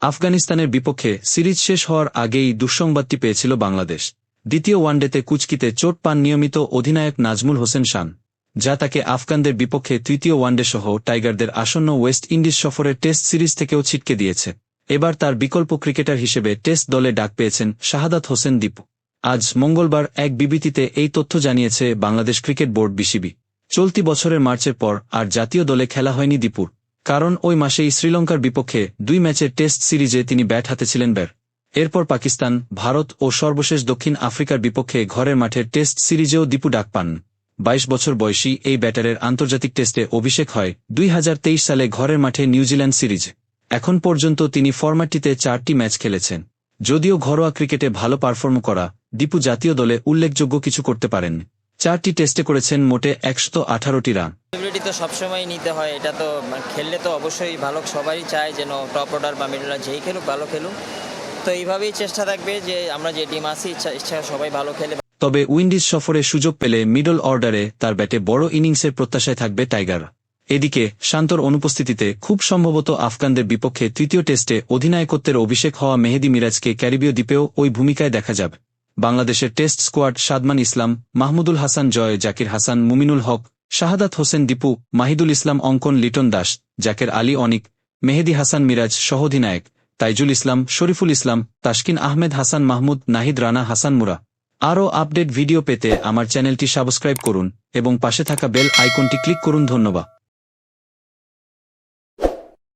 আফগানিস্তানের বিপক্ষে সিরিজ শেষ হওয়ার আগেই দুঃসংবাদটি পেয়েছিল বাংলাদেশ। দ্বিতীয় ওয়ানডেতে কুঁচকিতে চোট পান নিয়মিত অধিনায়ক নাজমুল হোসেন শান, যা তাকে আফগানদের বিপক্ষে তৃতীয় ওয়ানডে সহ টাইগারদের আসন্ন ওয়েস্ট ইন্ডিজ সফরের টেস্ট সিরিজ থেকেও ছিটকে দিয়েছে। এবার তার বিকল্প ক্রিকেটার হিসেবে টেস্ট দলে ডাক পেয়েছেন শাহাদাত হোসেন দীপু। আজ মঙ্গলবার এক বিবৃতিতে এই তথ্য জানিয়েছে বাংলাদেশ ক্রিকেট বোর্ড বিসিবি। চলতি বছরের মার্চের পর আর জাতীয় দলে খেলা হয়নি দীপুর, কারণ ওই মাসেই শ্রীলঙ্কার বিপক্ষে 2 ম্যাচের টেস্ট সিরিজে তিনি ব্যাট হাতে ছিলেন। এরপর পাকিস্তান, ভারত ও সর্বশেষ দক্ষিণ আফ্রিকার বিপক্ষে ঘরের মাঠের টেস্ট সিরিজেও দীপু ডাক পান। 22 বছর বয়সী এই ব্যাটারের আন্তর্জাতিক টেস্টে অভিষেক হয় 2023 সালে ঘরের মাঠে নিউজিল্যান্ড সিরিজে। এখন পর্যন্ত তিনি ফরম্যাটটিতে 4টি ম্যাচ খেলেছেন। যদিও ঘরোয়া ক্রিকেটে ভালো পারফর্ম করা দীপু জাতীয় দলে উল্লেখযোগ্য কিছু করতে পারেন। 4টি টেস্টে করেছেন মোটে 118টি রান। সেলিব্রিটি তো সবসময় নিতে হয়, এটা তো খেললে তো অবশ্যই ভালো, সবারই চায় যেন টপ অর্ডার বা মিডল অর্ডার যেই খেলুক ভালো খেলুক। তো এইভাবেই চেষ্টা থাকবে যে আমরা যে টিম আছি ইচ্ছা সবাই ভালো খেলে। তবে উইন্ডিজ সফরে সুযোগ পেলে মিডল অর্ডারে তার ব্যাটে বড় ইনিংসের প্রত্যাশায় থাকবে টাইগার। এদিকে শান্তর অনুপস্থিতিতে খুব সম্ভবত আফগানদের বিপক্ষে তৃতীয় টেস্টে অধিনায়কত্বের অভিষেক হওয়া মেহেদী মিরাজকে ক্যারিবীয় দ্বীপেও ওই ভূমিকায় দেখা যাবে। বাংলাদেশের টেস্ট স্কোয়াড সাদমান ইসলাম, মাহমুদুল হাসান জয়, জাকির হাসান, মুমিনুল হক, শাহাদাত হোসেন দীপু, মাহিদুল ইসলাম অঙ্কন, লিটন দাস, জাকের আলী অনিক, মেহেদী হাসান মিরাজ সহ অধিনায়ক তাইজুল ইসলাম, শরীফুল ইসলাম, তাসকিন আহমেদ, হাসান মাহমুদ, নাহিদ রানা, হাসান মুরা। আরও আপডেট ভিডিও পেতে আমার চ্যানেলটি সাবস্ক্রাইব করুন এবং পাশে থাকা বেল আইকনটি ক্লিক করুন। ধন্যবাদ।